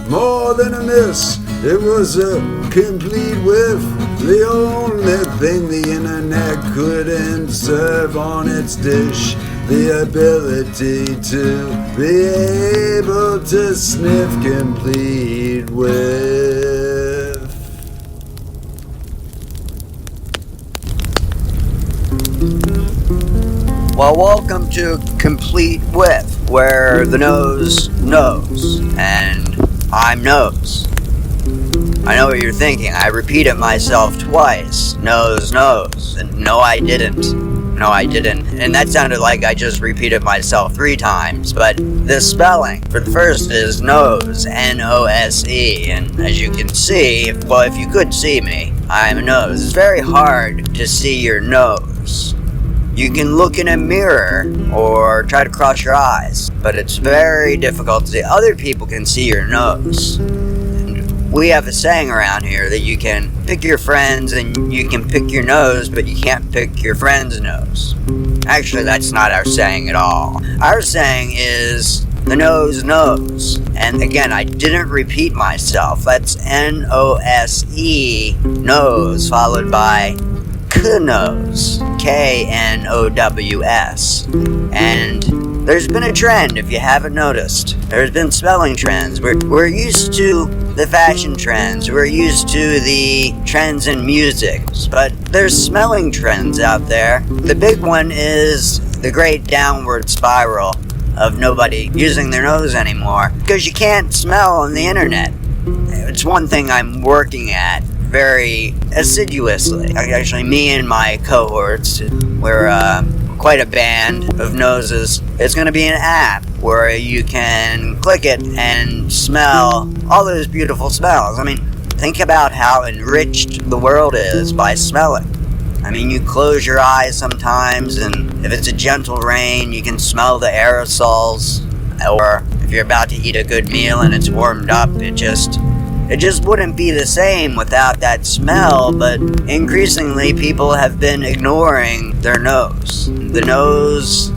more than a miss. It was a complete whiff. The only thing the internet couldn't serve on its dish. The ability to be able to sniff complete whiff. Well, welcome to Complete Whiff, where the nose knows, and I'm Nose. I know what you're thinking. I repeated myself twice. Nose, nose. And no, I didn't. And that sounded like I just repeated myself 3 times. But the spelling for the first is nose, N-O-S-E. And as you can see, if you could see me, I'm a nose. It's very hard to see your nose. You can look in a mirror or try to cross your eyes, but it's very difficult to see. Other people can see your nose. And we have a saying around here that you can pick your friends and you can pick your nose, but you can't pick your friend's nose. Actually, that's not our saying at all. Our saying is the nose knows. And again, I didn't repeat myself. That's N-O-S-E, nose, followed by K-Nose, K-N-O-W-S. And there's been a trend, if you haven't noticed. There's been spelling trends. We're used to the fashion trends. We're used to the trends in music. But there's smelling trends out there. The big one is the great downward spiral of nobody using their nose anymore. Because you can't smell on the internet. It's one thing I'm working at very assiduously. Actually, me and my cohorts, we're quite a band of noses. It's going to be an app where you can click it and smell all those beautiful smells. I mean, think about how enriched the world is by smelling. I mean, you close your eyes sometimes, and if it's a gentle rain, you can smell the aerosols. Or if you're about to eat a good meal and it's warmed up, it just wouldn't be the same without that smell. But increasingly, people have been ignoring their nose. The nose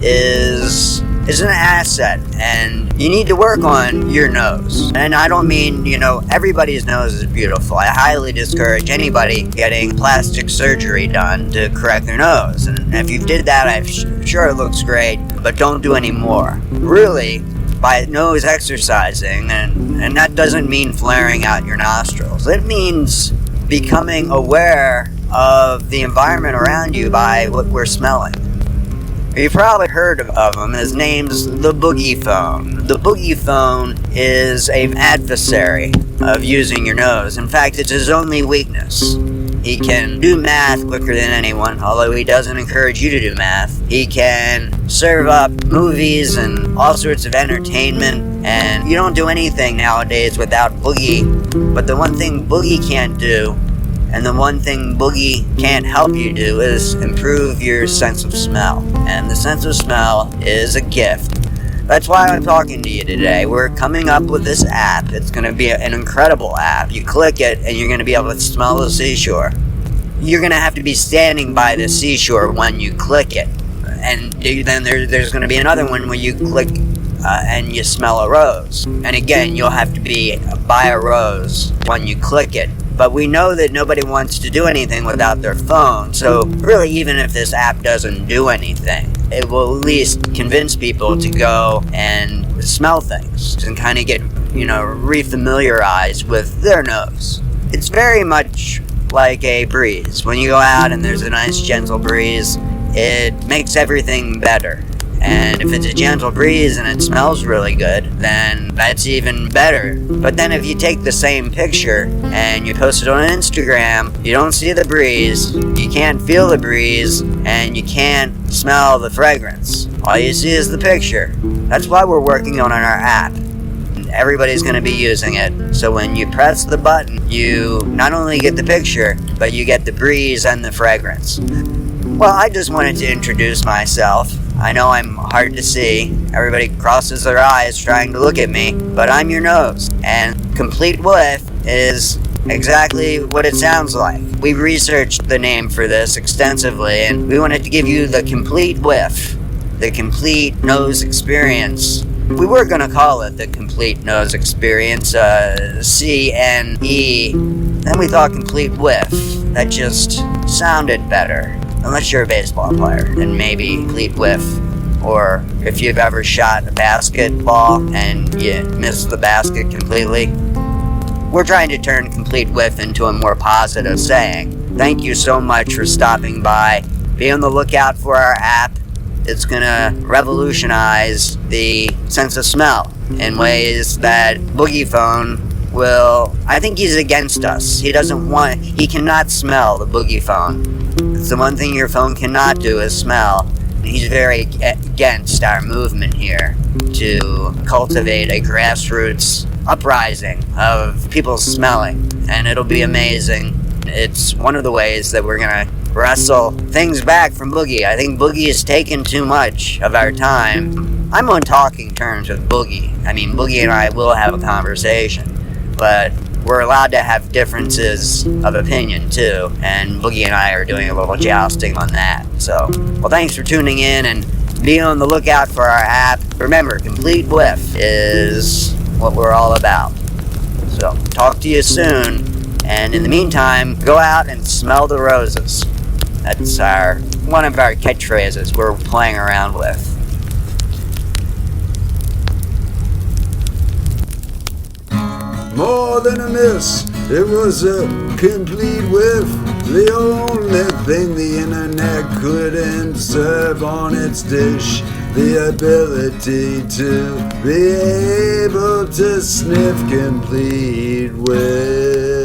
is an asset, and you need to work on your nose. And I don't mean, everybody's nose is beautiful. I highly discourage anybody getting plastic surgery done to correct their nose. And if you did that, I'm sure it looks great, but don't do any more. Really, by nose exercising, and that doesn't mean flaring out your nostrils. It means becoming aware of the environment around you by what we're smelling. You've probably heard of him. His name's the Boogie Phone. The Boogie Phone is an adversary of using your nose. In fact, it's his only weakness. He can do math quicker than anyone, although he doesn't encourage you to do math. He can serve up movies and all sorts of entertainment, and you don't do anything nowadays without Boogie. But the one thing Boogie can't do, and the one thing Boogie can't help you do, is improve your sense of smell. And the sense of smell is a gift. That's why I'm talking to you today. We're coming up with this app. It's going to be an incredible app. You click it, and you're going to be able to smell the seashore. You're going to have to be standing by the seashore when you click it. And then there's going to be another one where you click and you smell a rose. And again, you'll have to be by a rose when you click it. But we know that nobody wants to do anything without their phone. So really, even if this app doesn't do anything, it will at least convince people to go and smell things and kind of get, refamiliarized with their nose. It's very much like a breeze. When you go out and there's a nice gentle breeze, it makes everything better. And if it's a gentle breeze and it smells really good, then that's even better. But then if you take the same picture and you post it on Instagram, you don't see the breeze, you can't feel the breeze, and you can't smell the fragrance. All you see is the picture. That's why we're working on our app. Everybody's going to be using it. So when you press the button, you not only get the picture, but you get the breeze and the fragrance. Well, I just wanted to introduce myself. I know I'm hard to see. Everybody crosses their eyes trying to look at me, but I'm your nose. And Complete Whiff is exactly what it sounds like. We researched the name for this extensively, and we wanted to give you the complete whiff, the complete nose experience We were gonna call it the Complete Nose Experience, CNE. Then we thought Complete Whiff. That just sounded better. Unless you're a baseball player, and maybe Complete Whiff. Or if you've ever shot a basketball and you missed the basket completely. We're trying to turn Complete Whiff into a more positive saying. Thank you so much for stopping by. Be on the lookout for our app. It's gonna revolutionize the sense of smell in ways that Boogie Phone will... I think he's against us. He cannot smell the Boogie Phone. It's the one thing your phone cannot do is smell. And he's very against our movement here to cultivate a grassroots uprising of people smelling. And it'll be amazing. It's one of the ways that we're gonna wrestle things back from Boogie. I think Boogie has taken too much of our time. I'm on talking terms with Boogie. I mean, Boogie and I will have a conversation, but we're allowed to have differences of opinion too, and Boogie and I are doing a little jousting on that. So, well, thanks for tuning in, and be on the lookout for our app. Remember, Complete Whiff is what we're all about. So, talk to you soon. And in the meantime, go out and smell the roses. That's one of our catchphrases we're playing around with. More than a miss, it was a complete whiff. The only thing the internet couldn't serve on its dish. The ability to be able to sniff complete whiff.